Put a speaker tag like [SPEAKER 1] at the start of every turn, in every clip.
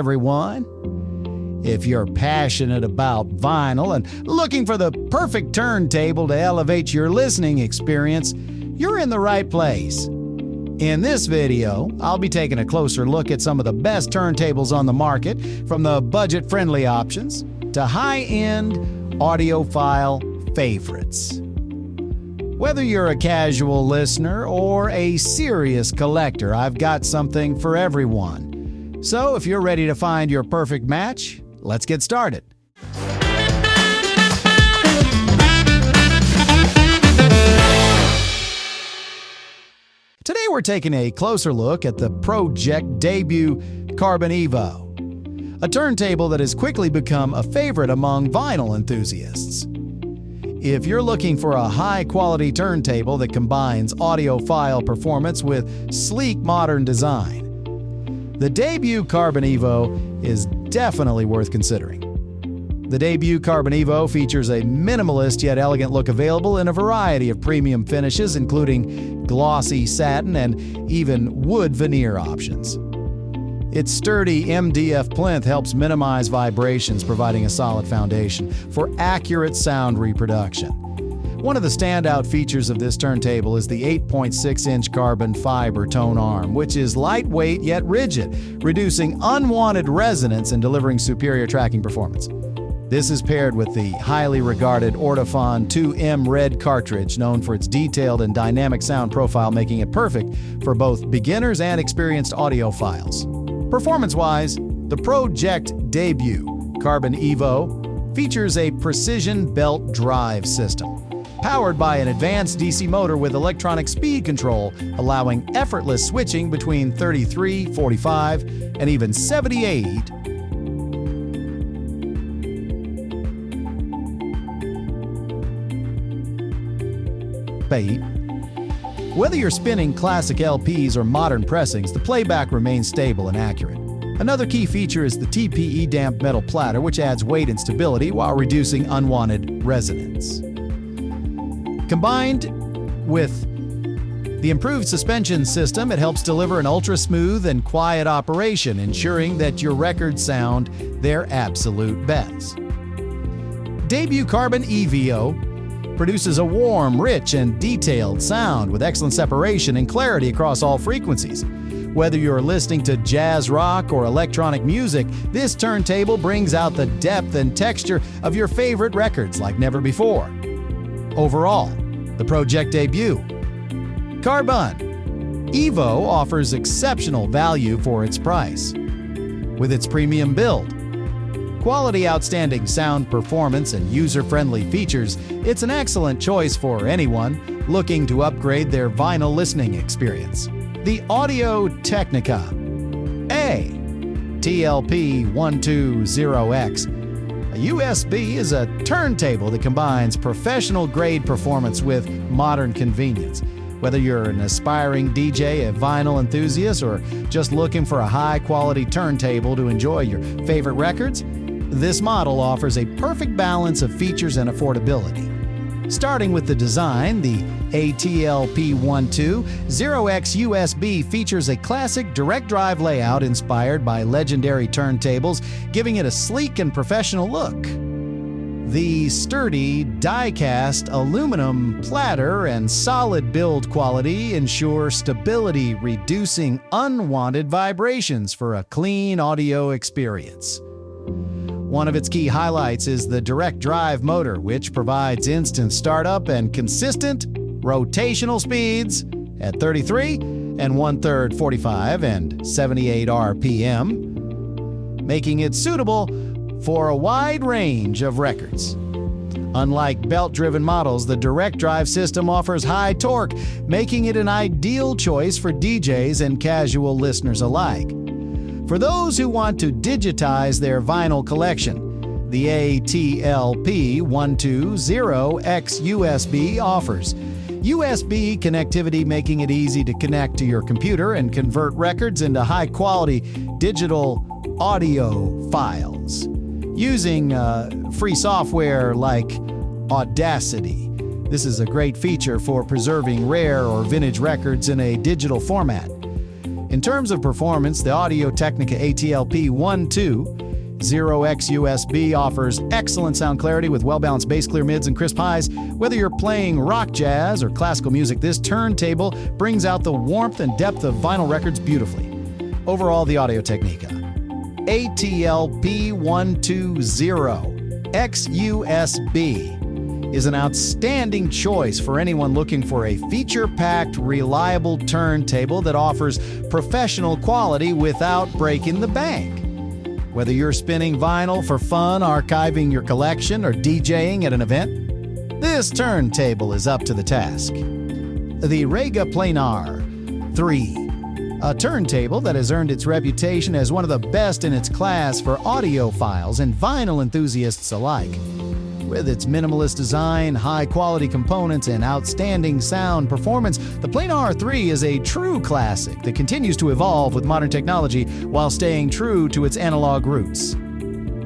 [SPEAKER 1] everyone. If you're passionate about vinyl and looking for the perfect turntable to elevate your listening experience, you're in the right place. In this video, I'll be taking a closer look at some of the best turntables on the market, from the budget-friendly options to high-end audiophile favorites. Whether you're a casual listener or a serious collector, I've got something for everyone. So if you're ready to find your perfect match, let's get started. Today we're taking a closer look at the Pro-Ject debut Carbon Evo, a turntable that has quickly become a favorite among vinyl enthusiasts. If you're looking for a high-quality turntable that combines audiophile performance with sleek modern design, the debut Carbon Evo is definitely worth considering. The debut Carbon Evo features a minimalist yet elegant look available in a variety of premium finishes, including glossy satin and even wood veneer options. Its sturdy MDF plinth helps minimize vibrations, providing a solid foundation for accurate sound reproduction. One of the standout features of this turntable is the 8.6-inch carbon fiber tone arm, which is lightweight yet rigid, reducing unwanted resonance and delivering superior tracking performance. This is paired with the highly regarded Audiophile 2M Red cartridge, known for its detailed and dynamic sound profile, making it perfect for both beginners and experienced audiophiles. Performance-wise, the Pro-Ject debut Carbon Evo features a precision belt drive system, powered by an advanced DC motor with electronic speed control, allowing effortless switching between 33, 45, and even 78 beat. Whether you're spinning classic LPs or modern pressings, the playback remains stable and accurate. Another key feature is the TPE damped metal platter, which adds weight and stability while reducing unwanted resonance. Combined with the improved suspension system, it helps deliver an ultra-smooth and quiet operation, ensuring that your records sound their absolute best. Debut Carbon Evo produces a warm, rich, and detailed sound with excellent separation and clarity across all frequencies. Whether you're listening to jazz rock or electronic music, this turntable brings out the depth and texture of your favorite records like never before. Overall, the Pro-Ject debut Carbon Evo offers exceptional value for its price. With its premium build, quality, outstanding sound performance, and user-friendly features, it's an excellent choice for anyone looking to upgrade their vinyl listening experience. The Audio-Technica TLP120X a USB is a turntable that combines professional-grade performance with modern convenience. Whether you're an aspiring DJ, a vinyl enthusiast, or just looking for a high-quality turntable to enjoy your favorite records, this model offers a perfect balance of features and affordability. Starting with the design, the ATLP120X USB features a classic direct drive layout inspired by legendary turntables, giving it a sleek and professional look. The sturdy, die-cast aluminum platter and solid build quality ensure stability, reducing unwanted vibrations for a clean audio experience. One of its key highlights is the direct drive motor, which provides instant startup and consistent rotational speeds at 33 and 1/3, 45 and 78 RPM, making it suitable for a wide range of records. Unlike belt-driven models, the direct drive system offers high torque, making it an ideal choice for DJs and casual listeners alike. For those who want to digitize their vinyl collection, the ATLP120X USB offers USB connectivity, making it easy to connect to your computer and convert records into high-quality digital audio files. Using free software like Audacity, this is a great feature for preserving rare or vintage records in a digital format. In terms of performance, the Audio-Technica ATLP 0x USB offers excellent sound clarity with well-balanced bass, clear mids, and crisp highs. Whether you're playing rock, jazz, or classical music, this turntable brings out the warmth and depth of vinyl records beautifully. Overall, the Audio-Technica ATLP 120X USB is an outstanding choice for anyone looking for a feature-packed, reliable turntable that offers professional quality without breaking the bank. Whether you're spinning vinyl for fun, archiving your collection, or DJing at an event, this turntable is up to the task. The Rega Planar 3, a turntable that has earned its reputation as one of the best in its class for audiophiles and vinyl enthusiasts alike. With its minimalist design, high-quality components, and outstanding sound performance, the Planar 3 is a true classic that continues to evolve with modern technology while staying true to its analog roots.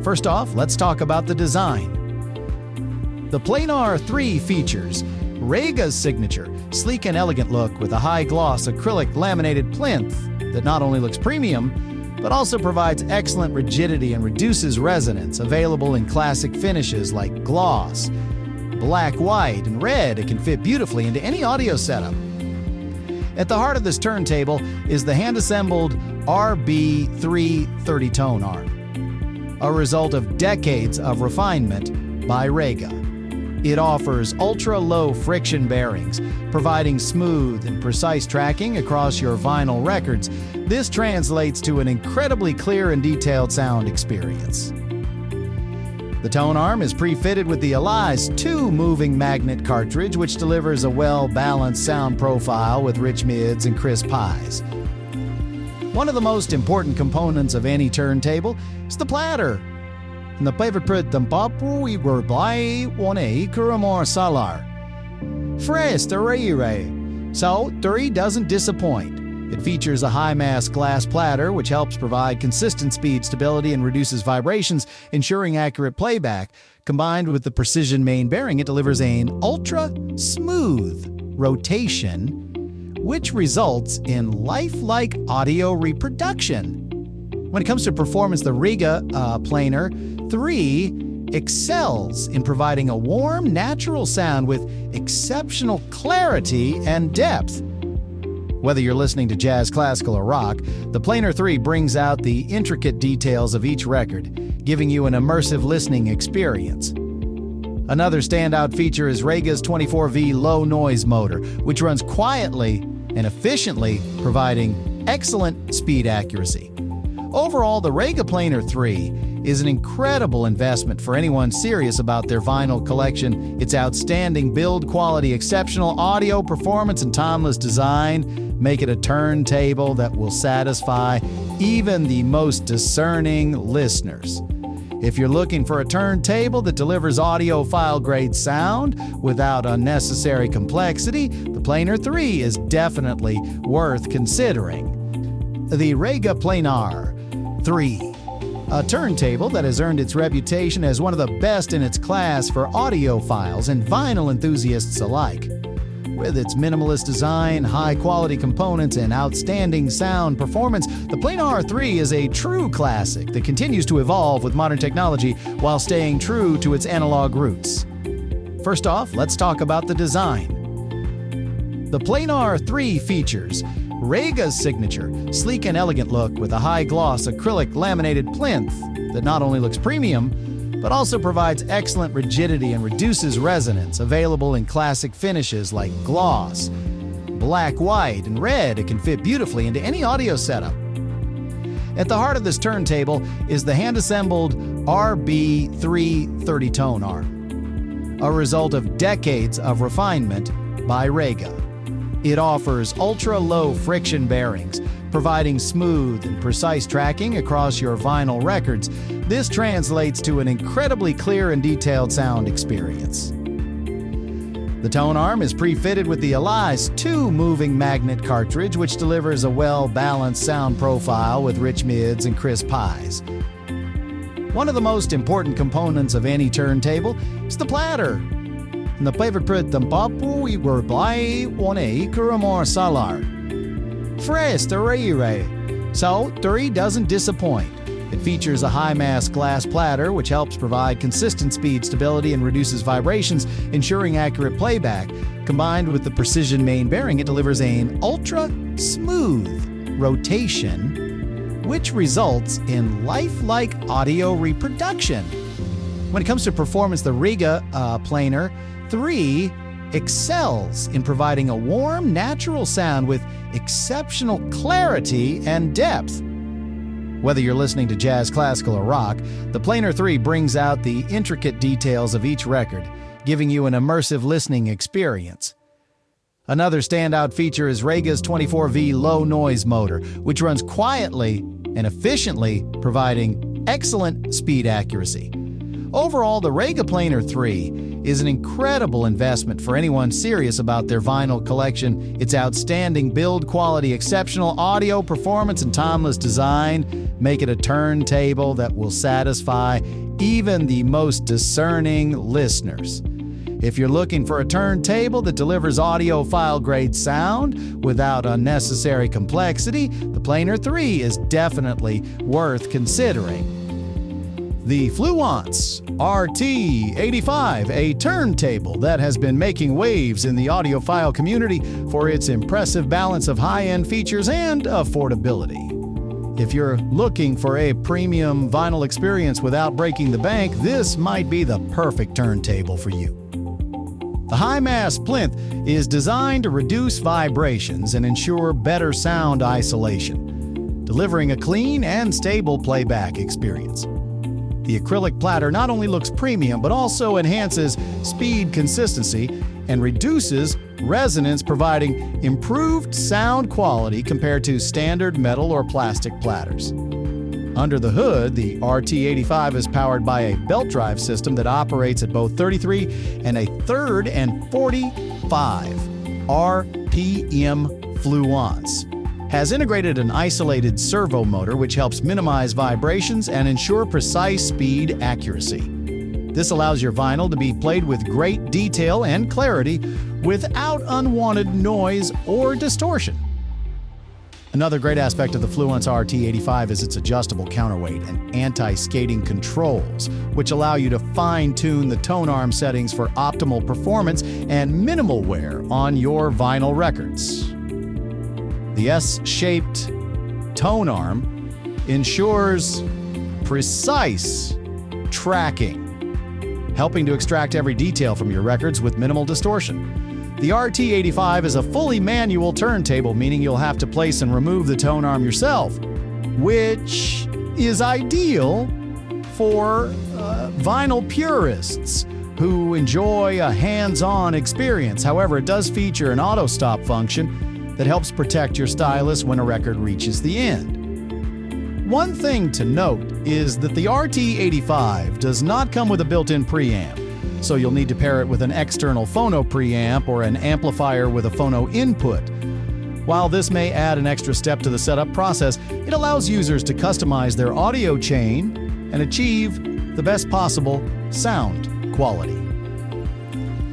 [SPEAKER 1] First off, let's talk about the design. The Planar 3 features Rega's signature, sleek and elegant look with a high-gloss acrylic laminated plinth that not only looks premium, but also provides excellent rigidity and reduces resonance, available in classic finishes like gloss, black, white, and red. It can fit beautifully into any audio setup. At the heart of this turntable is the hand-assembled RB330 tone arm, a result of decades of refinement by Rega. It offers ultra-low friction bearings, providing smooth and precise tracking across your vinyl records. This translates to an incredibly clear and detailed sound experience. The tone arm is pre-fitted with the Eli's 2 moving magnet cartridge, which delivers a well-balanced sound profile with rich mids and crisp highs. One of the most important components of any turntable is the platter. And the favorite Turntables we were by one a Kuramor Salar. Fresh so 3 doesn't disappoint. It features a high-mass glass platter, which helps provide consistent speed stability and reduces vibrations, ensuring accurate playback. Combined with the precision main bearing, it delivers an ultra-smooth rotation, which results in lifelike audio reproduction. When it comes to performance, the Rega Planar 3 excels in providing a warm, natural sound with exceptional clarity and depth. Whether you're listening to jazz, classical, or rock, the Planar 3 brings out the intricate details of each record, giving you an immersive listening experience. Another standout feature is Rega's 24V low noise motor, which runs quietly and efficiently, providing excellent speed accuracy. Overall, the Rega Planar 3 is an incredible investment for anyone serious about their vinyl collection. Its outstanding build quality, exceptional audio performance, and timeless design make it a turntable that will satisfy even the most discerning listeners. If you're looking for a turntable that delivers audiophile-grade sound without unnecessary complexity, the Planar 3 is definitely worth considering. The Rega Planar 3, a turntable that has earned its reputation as one of the best in its class for audiophiles and vinyl enthusiasts alike. With its minimalist design, high-quality components, and outstanding sound performance, the Planar 3 is a true classic that continues to evolve with modern technology while staying true to its analog roots. First off, let's talk about the design. The Planar 3 features Rega's signature, sleek and elegant look with a high-gloss acrylic laminated plinth that not only looks premium, but also provides excellent rigidity and reduces resonance, available in classic finishes like gloss, black, white, and red. It can fit beautifully into any audio setup. At the heart of this turntable is the hand-assembled RB330 tone arm, a result of decades of refinement by Rega. It offers ultra-low friction bearings, providing smooth and precise tracking across your vinyl records. This translates to an incredibly clear and detailed sound experience. The tone arm is pre-fitted with the Eli's 2 moving magnet cartridge, which delivers a well-balanced sound profile with rich mids and crisp highs. One of the most important components of any turntable is the platter. And the favorite Turntables we were by one a Kuramor Salar. So 3 doesn't disappoint. It features a high-mass glass platter, which helps provide consistent speed stability and reduces vibrations, ensuring accurate playback. Combined with the precision main bearing, it delivers an ultra-smooth rotation, which results in lifelike audio reproduction. When it comes to performance, the Rega Planar 3 excels in providing a warm, natural sound with exceptional clarity and depth. Whether you're listening to jazz, classical, or rock, the Planar 3 brings out the intricate details of each record, giving you an immersive listening experience. Another standout feature is Rega's 24V low noise motor, which runs quietly and efficiently, providing excellent speed accuracy. Overall, the Rega Planar 3 is an incredible investment for anyone serious about their vinyl collection. Its outstanding build quality, exceptional audio performance, and timeless design make it a turntable that will satisfy even the most discerning listeners. If you're looking for a turntable that delivers audiophile-grade sound without unnecessary complexity, the Planar 3 is definitely worth considering. The Fluance RT85, a turntable that has been making waves in the audiophile community for its impressive balance of high-end features and affordability. If you're looking for a premium vinyl experience without breaking the bank, this might be the perfect turntable for you. The high-mass plinth is designed to reduce vibrations and ensure better sound isolation, delivering a clean and stable playback experience. The acrylic platter not only looks premium, but also enhances speed consistency and reduces resonance, providing improved sound quality compared to standard metal or plastic platters. Under the hood, the RT85 is powered by a belt drive system that operates at both 33 and a third and 45 RPM Fluance. Has integrated an isolated servo motor which helps minimize vibrations and ensure precise speed accuracy. This allows your vinyl to be played with great detail and clarity without unwanted noise or distortion. Another great aspect of the Fluance RT85 is its adjustable counterweight and anti-skating controls, which allow you to fine-tune the tone arm settings for optimal performance and minimal wear on your vinyl records. The S-shaped tone arm ensures precise tracking, helping to extract every detail from your records with minimal distortion. The RT85 is a fully manual turntable, meaning you'll have to place and remove the tone arm yourself, which is ideal for vinyl purists who enjoy a hands-on experience. However, it does feature an auto-stop function that helps protect your stylus when a record reaches the end. One thing to note is that the RT85 does not come with a built-in preamp, so you'll need to pair it with an external phono preamp or an amplifier with a phono input. While this may add an extra step to the setup process, it allows users to customize their audio chain and achieve the best possible sound quality.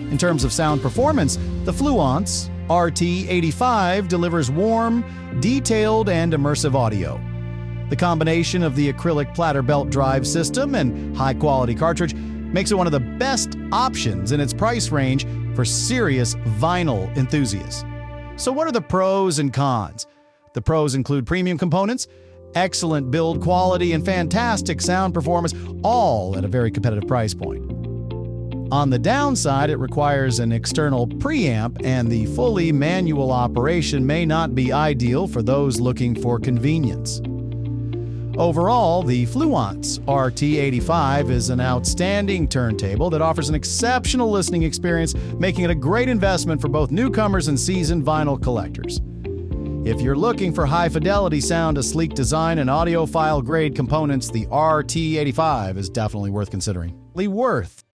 [SPEAKER 1] In terms of sound performance, the Fluance RT85 delivers warm, detailed, and immersive audio. The combination of the acrylic platter belt drive system and high-quality cartridge makes it one of the best options in its price range for serious vinyl enthusiasts. So what are the pros and cons? The pros include premium components, excellent build quality, and fantastic sound performance, all at a very competitive price point. On the downside, it requires an external preamp, and the fully manual operation may not be ideal for those looking for convenience. Overall, the Fluance RT85 is an outstanding turntable that offers an exceptional listening experience, making it a great investment for both newcomers and seasoned vinyl collectors. If you're looking for high-fidelity sound, a sleek design, and audiophile-grade components, the RT85 is definitely worth considering.